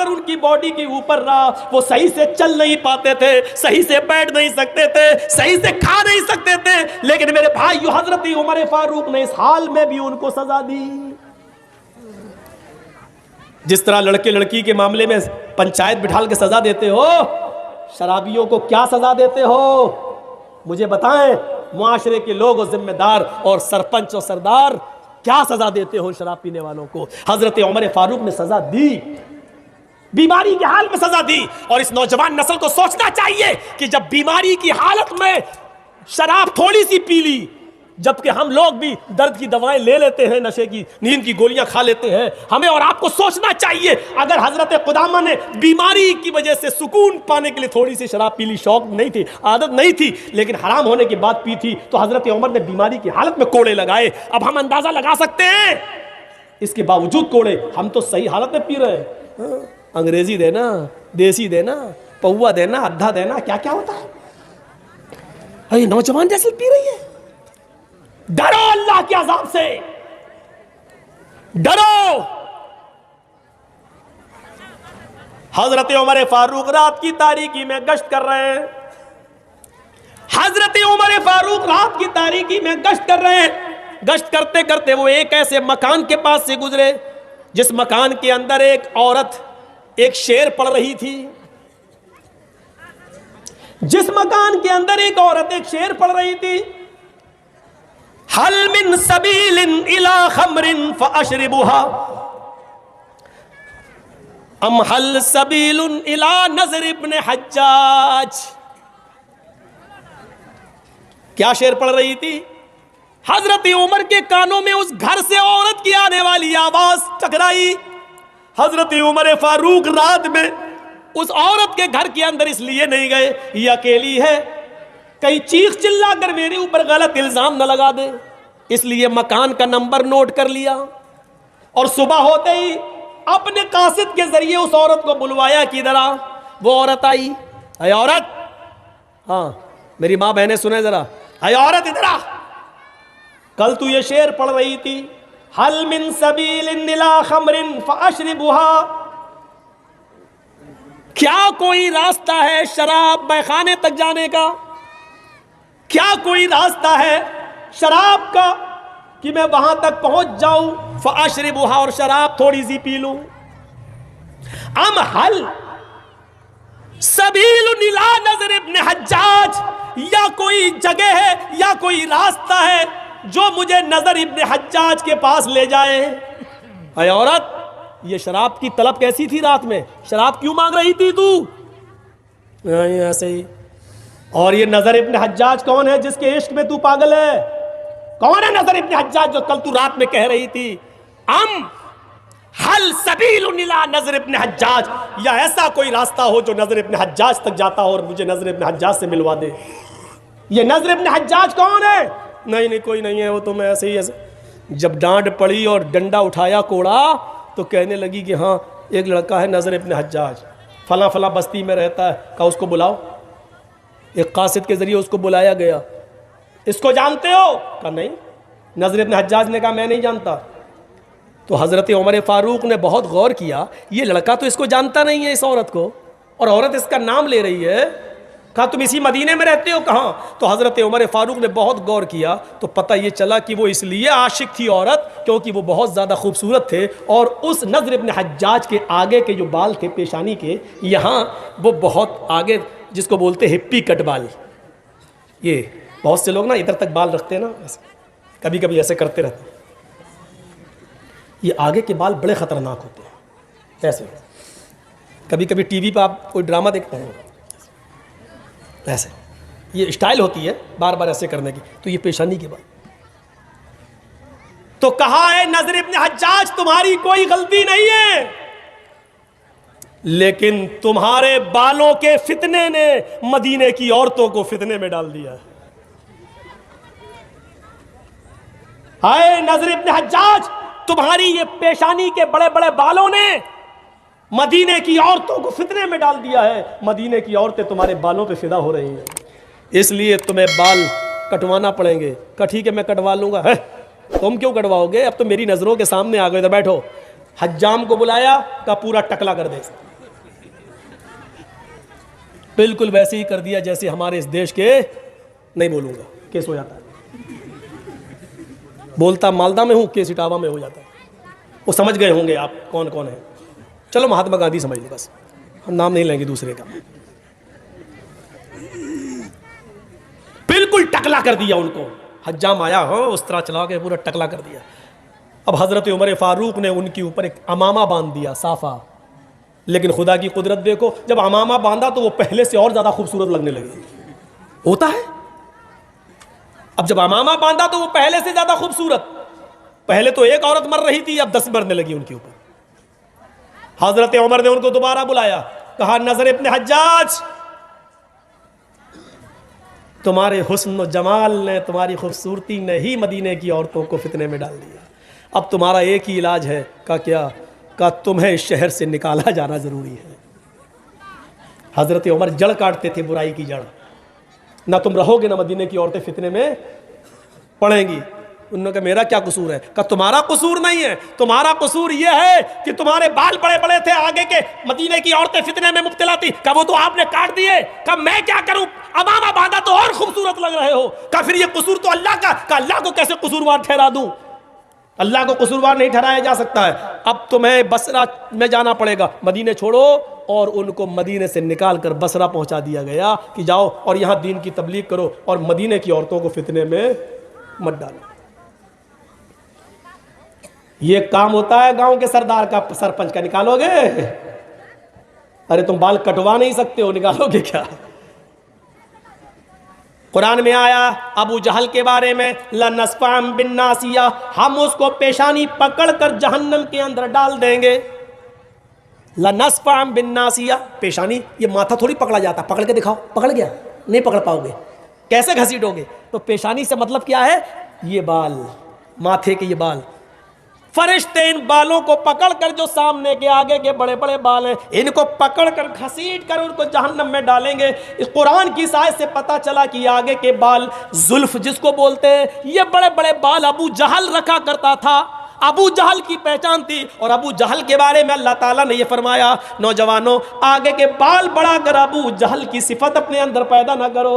असर उनकी बॉडी के ऊपर रहा। वो सही से चल नहीं पाते थे, सही से बैठ नहीं सकते थे, सही से खा नहीं सकते थे। लेकिन मेरे भाइयों, हजरत उमर फारूक ने इस हाल में भी उनको सजा दी। जिस तरह लड़के लड़की के मामले में पंचायत बिठाल के सजा देते हो, शराबियों को क्या सजा देते हो मुझे बताएं। मुआशरे के लोग और जिम्मेदार और सरपंच और सरदार क्या सजा देते हो शराब पीने वालों को? हजरत उमर फारूक ने सजा दी, बीमारी के हाल में सजा दी। और इस नौजवान नस्ल को सोचना चाहिए कि जब बीमारी की हालत में शराब थोड़ी सी पी ली, जबकि हम लोग भी दर्द की दवाएं ले लेते हैं, नशे की नींद की गोलियां खा लेते हैं, हमें और आपको सोचना चाहिए अगर हजरत खुदामा ने बीमारी की वजह से सुकून पाने के लिए थोड़ी सी शराब पी ली, शौक नहीं थी, आदत नहीं थी, लेकिन हराम होने के बाद पी थी, तो हजरत उमर ने बीमारी की हालत में कोड़े लगाए। अब हम अंदाजा लगा सकते हैं, इसके बावजूद कोड़े, हम तो सही हालत में पी रहे हैं। अंग्रेजी देना, देसी देना, पौवा देना, अद्धा देना, क्या क्या होता है। अरे नौजवान जैसे पी रही है। डरो अल्लाह के अजाब से, डरो। हजरत उमर फारूक रात की तारीकी में गश्त कर रहे हैं। हजरत उमर फारूक रात की तारीकी में गश्त कर रहे हैं। गश्त करते करते वो एक ऐसे मकान के पास से गुजरे जिस मकान के अंदर एक औरत एक शेर पढ़ रही थी। जिस मकान के अंदर एक औरत एक शेर पढ़ रही थी, हल मिन सबीलिन इला खमरिन फअशरिबुहा अम हल सबीलुन इला नजर इब्न हज्जाज। क्या शेर पढ़ रही थी? हजरत उमर के कानों में उस घर से औरत की आने वाली आवाज टकराई। हजरत उमर फारूक रात में उस औरत के घर के अंदर इसलिए नहीं गए, ये अकेली है, कहीं चीख चिल्ला कर मेरे ऊपर गलत इल्जाम न लगा दे, इसलिए मकान का नंबर नोट कर लिया। और सुबह होते ही अपने कासिद के जरिए उस औरत को बुलवाया कि इधर आ। वो औरत आई। अरे औरत, हाँ मेरी माँ बहनें सुने जरा, अरे औरत इधर आ, कल तू ये शेर पढ़ रही थी, हल मिन सबीलिन इला खमरिन फअशरिबुहा, क्या कोई रास्ता है शराब मैखाने तक जाने का? क्या कोई रास्ता है शराब का कि मैं वहां तक पहुंच जाऊं? फअशरिबुहा, और शराब थोड़ी सी पी लूं। अम हल सबीलुन इला नजर इब्न हज्जाज, या कोई जगह है या कोई रास्ता है जो मुझे नजर इब्न हज्जाज के पास ले जाए। अरे औरत, ये शराब की तलब कैसी थी रात में? शराब क्यों मांग रही थी तू? ऐसे ही। और ये नजर इब्न हज्जाज कौन है जिसके इश्क में तू पागल है? कौन है नजर इब्न हज्जाज जो कल तू रात में कह रही थी अम हल सबीलुन इला नजर इब्न हज्जाज, या ऐसा कोई रास्ता हो जो नजर इब्न हज्जाज तक जाता हो और मुझे नजर इब्न हज्जाज से मिलवा दे। ये नजर इब्न हज्जाज कौन है? नहीं नहीं कोई नहीं है, वो तो मैं ऐसे ही ऐसे। जब डांट पड़ी और डंडा उठाया कोड़ा तो कहने लगी कि हाँ एक लड़का है नजर इब्न हज्जाज, फला फला बस्ती में रहता है, कहा उसको बुलाओ। एक कासिद के जरिए उसको बुलाया गया। इसको जानते हो? कहा नहीं। नजर इब्न हज्जाज ने कहा मैं नहीं जानता। तो हजरत उमर फारूक ने बहुत गौर किया, ये लड़का तो इसको जानता नहीं है, इस औरत को, और औरत इसका नाम ले रही है। कहा तुम इसी मदीने में रहते हो? कहाँ? तो हजरत उमर फारूक ने बहुत गौर किया तो पता ये चला कि वो इसलिए आशिक थी औरत क्योंकि वो बहुत ज़्यादा खूबसूरत थे, और उस नजर इब्न हज्जाज के आगे के जो बाल थे पेशानी के, यहाँ वो बहुत आगे, जिसको बोलते हिप्पी कट बाल। ये बहुत से लोग ना इधर तक बाल रखते हैं ना, ऐसे कभी कभी ऐसे करते रहते हैं। ये आगे के बाल बड़े ख़तरनाक होते हैं। ऐसे कभी कभी टीवी पर आप कोई ड्रामा देखते हैं, ऐसे ये स्टाइल होती है बार बार ऐसे करने की, तो ये पेशानी के बाद। तो कहा है नजर इब्न हज्जाज तुम्हारी कोई गलती नहीं है, लेकिन तुम्हारे बालों के फितने ने मदीने की औरतों को फितने में डाल दिया। हाय नजर इब्न हज्जाज, तुम्हारी ये पेशानी के बड़े बड़े बालों ने मदीने की औरतों को फितने में डाल दिया है। मदीने की औरतें तुम्हारे बालों पे फिदा हो रही हैं, इसलिए तुम्हें बाल कटवाना पड़ेंगे। कहा ठीक है मैं कटवा लूंगा। है तुम क्यों कटवाओगे? अब तो मेरी नजरों के सामने आ गए, इधर बैठो। हज्जाम को बुलाया, का पूरा टकला कर दे। बिल्कुल वैसे ही कर दिया जैसे हमारे इस देश के, नहीं बोलूंगा, केस हो जाता है। बोलता मालदा में हूं, केस इटावा में हो जाता है। वो समझ गए होंगे आप कौन कौन है। चलो महात्मा गांधी समझ लो, बस हम नाम नहीं लेंगे दूसरे का। बिल्कुल टकला कर दिया उनको। हज्जाम आया हो, उस तरह चला के पूरा टकला कर दिया। अब हजरत उमर फारूक ने उनके ऊपर एक अमामा बांध दिया, साफा। लेकिन खुदा की कुदरत देखो, जब अमामा बांधा तो वो पहले से और ज्यादा खूबसूरत लगने लगे। होता है, अब जब अमामा बांधा तो वो पहले से ज्यादा खूबसूरत। पहले तो एक औरत मर रही थी, अब 10 मरने लगी उनके ऊपर। हजरत उमर ने उनको दोबारा बुलाया, कहा नजर इब्ने हज्जाज, तुम्हारे हुस्न जमाल ने, तुम्हारी खूबसूरती ने ही मदीने की औरतों को फितने में डाल दिया। अब तुम्हारा एक ही इलाज है। का क्या? का तुम्हें इस शहर से निकाला जाना जरूरी है। हजरत उमर जड़ काटते थे, बुराई की जड़। ना तुम रहोगे, ना मदीने की औरतें फितने में पड़ेंगी। उन्होंने कहा मेरा क्या कसूर है? का तुम्हारा कसूर नहीं है, तुम्हारा कसूर यह है कि तुम्हारे बाल बड़े बड़े थे आगे के, मदीने की औरतें फितने में मुब्तला थी। का वो तो आपने काट दिए। का मैं क्या करूं, अमामा बांधा तो और खूबसूरत लग रहे हो। का फिर ये कसूर तो अल्लाह का अल्लाह को कैसे कसूरवार ठहरा दूं? अल्लाह को कसूरवार नहीं ठहराया जा सकता है। अब तुम्हें बसरा में जाना पड़ेगा, मदीने छोड़ो। और उनको मदीने से निकाल कर बसरा पहुंचा दिया गया कि जाओ और यहां दीन की तबलीग करो और मदीने की औरतों को फितने में मत डालो। ये काम होता है गांव के सरदार का, सरपंच का। निकालोगे? अरे तुम बाल कटवा नहीं सकते हो, निकालोगे क्या? कुरान में आया अबू जहल के बारे में, लनस्फाम बिन नासिया, हम उसको पेशानी पकड़कर जहन्नम के अंदर डाल देंगे। लनस्फाम बिन नासिया, पेशानी, ये माथा थोड़ी पकड़ा जाता। पकड़ के दिखाओ, पकड़ गया? नहीं पकड़ पाओगे। कैसे घसीटोगे? तो पेशानी से मतलब क्या है? ये बाल, माथे के ये बाल। फरिश्ते इन बालों को पकड़कर, जो सामने के आगे के बड़े बड़े बाल हैं, इनको पकड़कर घसीट कर उनको जहन्नम में डालेंगे। इस कुरान की आयत से पता चला कि आगे के बाल, जुल्फ जिसको बोलते हैं, ये बड़े बड़े बाल अबू जहल रखा करता था। अबू जहल की पहचान थी। और अबू जहल के बारे में अल्लाह ताला ने यह फरमाया, नौजवानों आगे के बाल बढ़ा कर अबू जहल की सिफत अपने अंदर पैदा ना करो।